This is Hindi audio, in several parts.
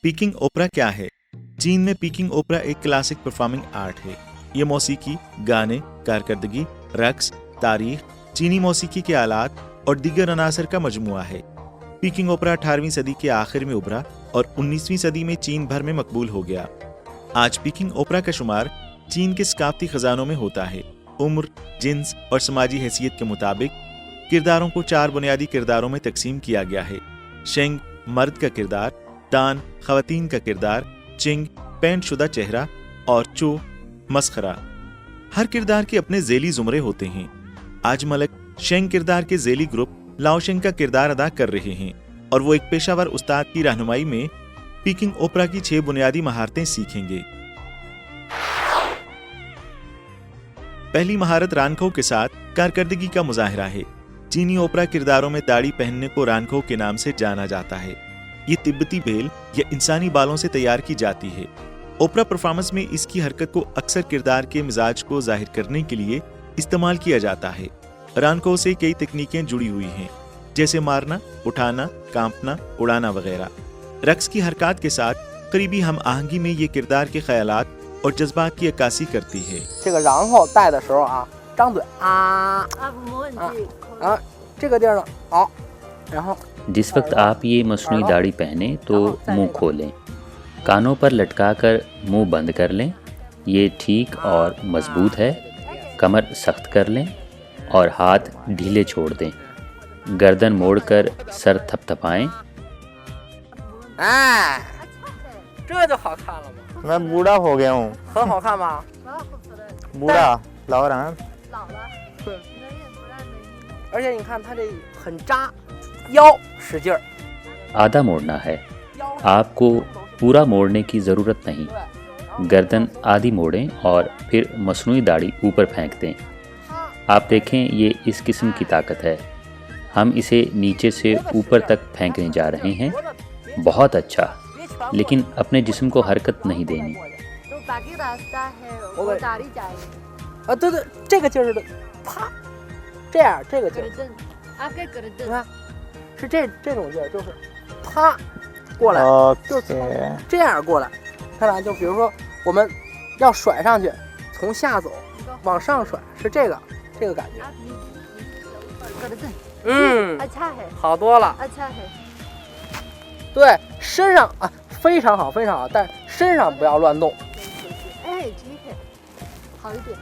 पीकिंग ओपेरा क्या है? चीन में पीकिंग ओपेरा एक क्लासिक परफॉर्मिंग आर्ट है। ये मौसीकी, गाने, कारकर्दगी, रक्स, तारीख, चीनी मौसीकी के आलात और दीगर अनासर का मजमुआ है। पीकिंग ओपेरा 18वीं सदी के आखिर में उभरा और 19वीं सदी में चीन भर में मकबूल हो गया। आज पीकिंग ओपेरा का शुमार चीन के सकाफती खजानों में होता है। उम्र, जिन्स और समाजी हैसियत के मुताबिक किरदारों को 4 बुनियादी किरदारों में तकसीम किया गया है। शेंग मर्द का किरदार, दान खवातीन का किरदार, चिंग पेंट शुदा चेहरा और चो मस्खरा। हर किरदार के अपने जेली जुमरे होते हैं। आज मलक शेंग किरदार के जेली ग्रुप लाओशेंग का किरदार अदा कर रहे हैं और वो एक पेशावर उस्ताद की रहनुमाई में पीकिंग ओपेरा की 6 बुनियादी महारतें सीखेंगे। पहली महारत रानखो के साथ कारकर्दगी का मुजाहिरा है। चीनी ओपेरा किरदारों में दाढ़ी पहनने को रानखो के नाम से जाना जाता है। ये तिब्बती बेल या इंसानी बालों से तैयार की जाती है। ओपेरा परफॉर्मेंस में इसकी हरकत को अक्सर किरदार के मिजाज को जाहिर करने के लिए इस्तेमाल किया जाता है। रानखो से कई तकनीकें जुड़ी हुई हैं, जैसे मारना, उठाना, कांपना, उड़ाना वगैरह। रक्स की हरकत के साथ करीबी हम आहंगी में ये किरदार के ख्यालात और जज्बात की अक्कासी करती है। जिस वक्त आप ये मसनूई दाढ़ी पहने तो मुंह खोलें, कानों पर लटकाकर मुंह बंद कर लें। ये ठीक और मजबूत है। कमर सख्त कर लें और हाथ ढीले छोड़ दें। गर्दन मोड़कर सर थपथपाएं। मैं बूढ़ा हो गया हूँ। बूढ़ा लाओ रहा। आधा मोड़ना है, आपको पूरा मोड़ने की ज़रूरत नहीं। गर्दन आधी मोड़ें और फिर मसनूई दाढ़ी ऊपर फेंक दें। आप देखें, ये इस किस्म की ताकत है। हम इसे नीचे से ऊपर तक फेंकने जा रहे हैं। बहुत अच्छा, लेकिन अपने जिस्म को हरकत नहीं देनी। तो बाकी रास्ता है वो दाढ़ी जाएगी। आपके गर्दन 是这种劲儿，就是啪过来，就是这样过来。看来就比如说我们要甩上去，从下走往上甩，是这个感觉。अच्छा है 好多了。 अच्छा है 对，身上啊非常好非常好，但是身上不要乱动。哎ठीक है 好一点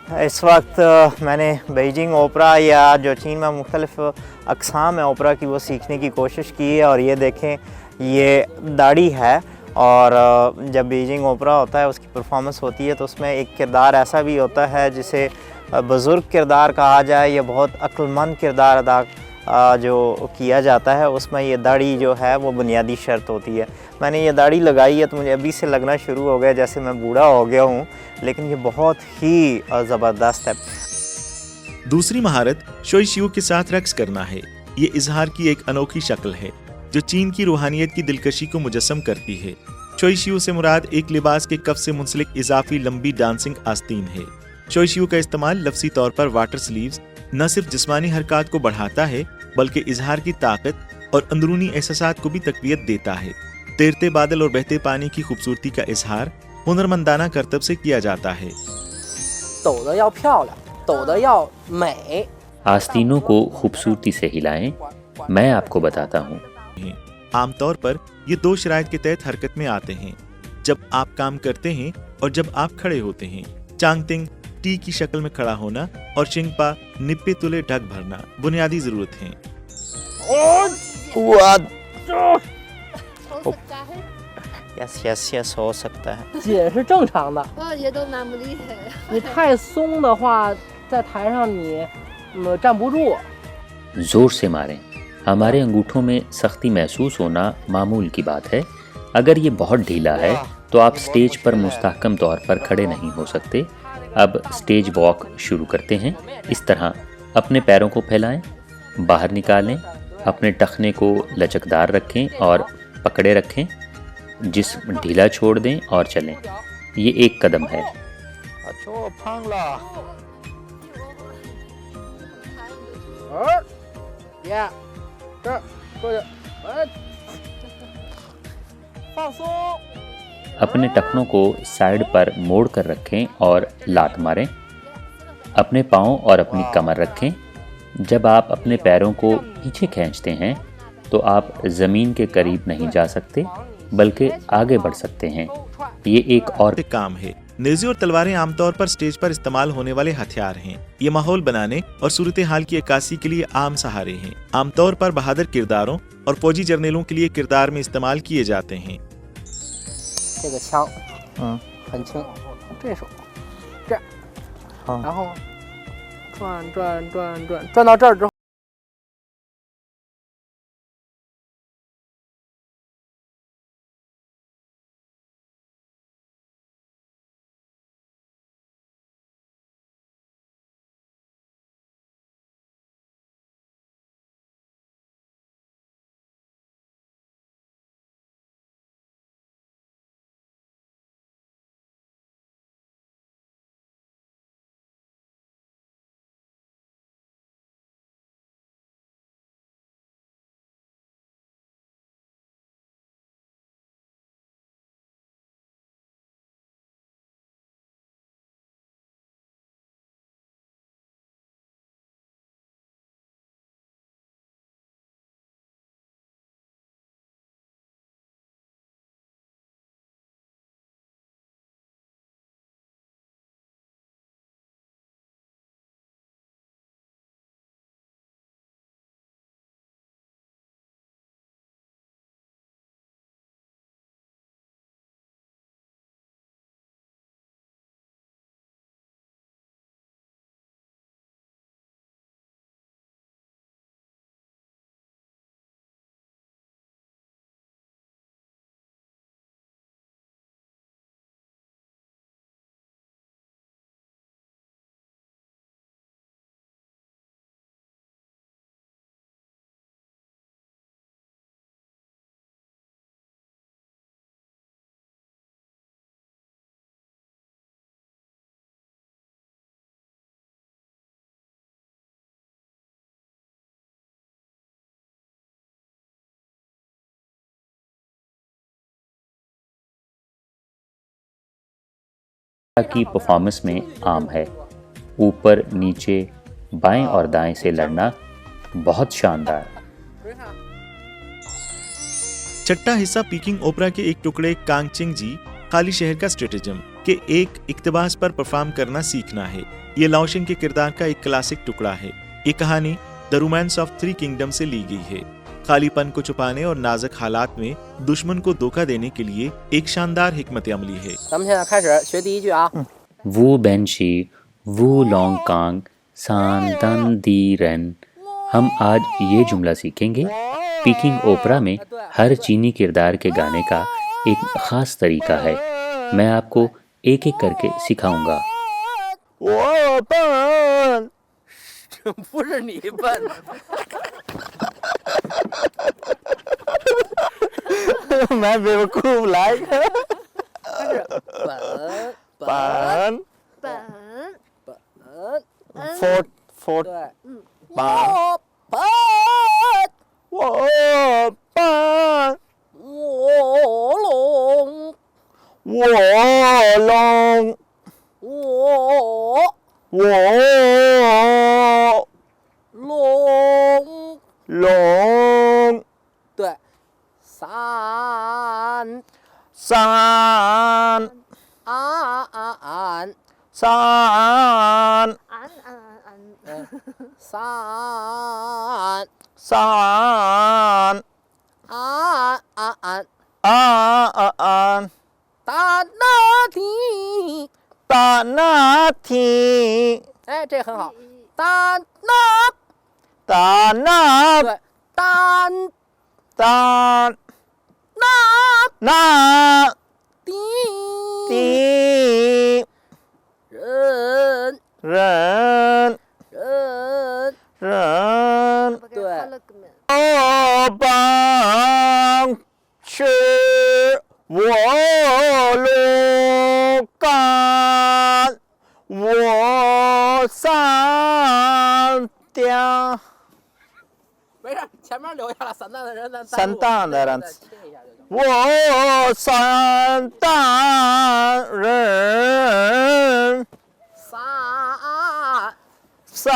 इस वक्त मैंने बीजिंग ओपेरा या जो चीन में मुख्तलिफ अक़साम है ओपेरा की वो सीखने की कोशिश की है। और ये देखें, ये दाढ़ी है और जब बीजिंग ओपेरा होता है उसकी परफॉर्मेंस होती है तो उसमें एक किरदार ऐसा भी होता है जिसे बुज़ुर्ग किरदार कहा जाए या बहुत अक्लमंद किरदार अदा जो किया जाता है। उसमें ये दाढ़ी जो है वो बुनियादी शर्त होती है। मैंने ये दाढ़ी लगाई है तो मुझे अभी से लगना शुरू हो गया जैसे मैं बूढ़ा हो गया हूँ, लेकिन ये बहुत ही ज़बरदस्त है। दूसरी महारत शोईशियू के साथ रक्स करना है। ये इजहार की एक अनोखी शक्ल है जो चीन की रूहानियत की दिलकशी को मुजस्सम करती है। शोईशियू से मुराद एक लिबास के कफ से मुंसलिक इजाफी लंबी डांसिंग आस्तीन है। शोईशियू का इस्तेमाल लफ्ज़ी तौर पर वाटर स्लीव्स न सिर्फ जिस्मानी हरकत को बढ़ाता है बल्कि इजहार की ताकत और अंदरूनी एहसासात को भी तकवीत देता है। तैरते बादल और बहते पानी की खूबसूरती का इजहार हुनरमंदाना करतब से किया जाता है। आस्तीनों को खूबसूरती से हिलाएं। मैं आपको बताता हूँ। आमतौर पर ये 2 शराइत के तहत हरकत में आते हैं, जब आप काम करते हैं और जब आप खड़े होते हैं। चांगतिंग टी की शक्ल में खड़ा होना और शिंगपा निप्पे तुले ढक भरना बुनियादी जरूरत हैं। यस हो सकता है। 姐是正常的， ये तो मामूली है 你太松的话，在台上你站不住。 जोर से मारें। हमारे अंगूठों में सख्ती महसूस होना मामूल की बात है। अगर ये बहुत ढीला है तो आप स्टेज पर मुस्तहकम तौर पर खड़े नहीं हो सकते। अब स्टेज वॉक शुरू करते हैं। इस तरह अपने पैरों को फैलाएं, बाहर निकालें, अपने टखने को लचकदार रखें और पकड़े रखें। जिस्म ढीला छोड़ दें और चलें। ये एक कदम है। 放松。 अपने टखनों को साइड पर मोड़ कर रखें और लात मारें। अपने पाँव और अपनी कमर रखें। जब आप अपने पैरों को पीछे खींचते हैं तो आप ज़मीन के करीब नहीं जा सकते बल्कि आगे बढ़ सकते हैं। ये एक और काम है। नेज़े और तलवारें आमतौर पर स्टेज पर इस्तेमाल होने वाले हथियार हैं। ये माहौल बनाने और सूरत हाल की अक्कासी के लिए आम सहारे हैं। आमतौर पर बहादुर किरदारों और फौजी जर्नलों के लिए किरदार में इस्तेमाल किए जाते हैं। 这个枪，嗯，很轻，这手，这样，好然后转转转转转到这儿之后。 की परफॉर्मेंस में आम है। ऊपर नीचे बाएं और दाएं से लड़ना बहुत शानदार। छठा हिस्सा पीकिंग ओपरा के एक टुकड़े कांगचिंग जी खाली शहर का स्ट्रेटेजम के एक इक्तबास पर परफॉर्म करना सीखना है। ये लाओशिंग के किरदार का एक क्लासिक टुकड़ा है। ये कहानी the romance of three kingdom से ली गई है। खालीपन को छुपाने और नाजुक हालात में दुश्मन को धोखा देने के लिए एक शानदार हिकमत अमली है। 咱们现在开始学第一句啊。 वो बेंशी वो लॉन्ग कांग सान दन दी रन। हम आज ये जुमला सीखेंगे। पीकिंग ओपरा में हर चीनी किरदार के गाने का एक ख़ास तरीका है। मैं आपको एक एक करके सिखाऊंगा। 我笨，不是你笨， मैं बेवकूफ लायक 它是本 पन 本 फोर्ट फोर्ट 对， पन 本 वो पन 我龙 वो लोंग 我 वो 龙 लोंग 对，三 सान 安 सान 安安三 सान 安 आन 大那提， ताना थी 哎，这很好，大那 ताना 对，大 तान 那 ना 地 ती 人 रन 人 रन pakai Tuh. kolok men. ओ बांग शे वो लो कान वो सान त्या 没事，前面留下了散弹的人，咱散弹的人再切一下就行。我山大人，三山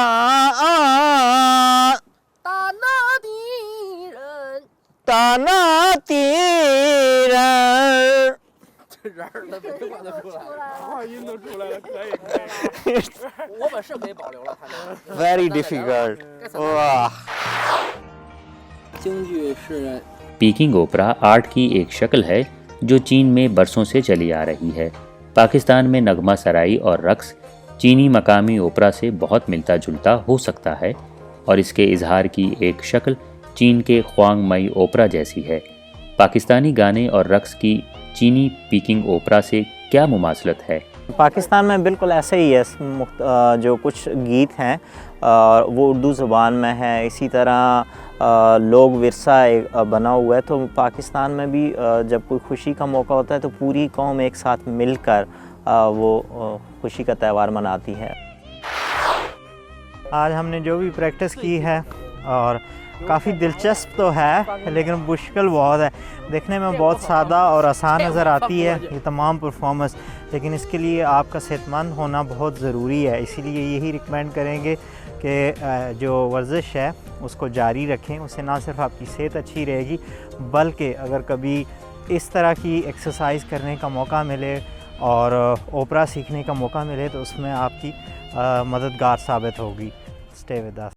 大那的人，大那的人。这人儿都没管得出来，话音都出来了，可以。我把是可以保留了，看着。 Very difficult。哇，京剧是 पीकिंग ओपरा आर्ट की एक शक्ल है जो चीन में बरसों से चली आ रही है। पाकिस्तान में नगमा सराई और रक्स चीनी मकामी ओपरा से बहुत मिलता जुलता हो सकता है और इसके इजहार की एक शक्ल चीन के ख्वांग मई ओपरा जैसी है। पाकिस्तानी गाने और रक्स की चीनी पीकिंग ओपरा से क्या मुमासलत है? पाकिस्तान में बिल्कुल ऐसे ही है। जो कुछ गीत हैं वो उर्दू ज़ुबान में है। इसी तरह लोग विरसा बना हुआ है। तो पाकिस्तान में भी जब कोई खुशी का मौका होता है तो पूरी कौम एक साथ मिलकर वो खुशी का त्यौहार मनाती है। आज हमने जो भी प्रैक्टिस की है और काफ़ी दिलचस्प तो है लेकिन मुश्किल बहुत है। देखने में बहुत सादा और आसान नज़र आती है ये तमाम परफॉर्मेंस, लेकिन इसके लिए आपका सेहतमंद होना बहुत ज़रूरी है। इसीलिए यही रिकमेंड करेंगे कि जो वर्जिश है उसको जारी रखें। उससे ना सिर्फ आपकी सेहत अच्छी रहेगी बल्कि अगर कभी इस तरह की एक्सरसाइज करने का मौका मिले और ओपरा सीखने का मौका मिले तो उसमें आपकी मददगार साबित होगी। Stay with us.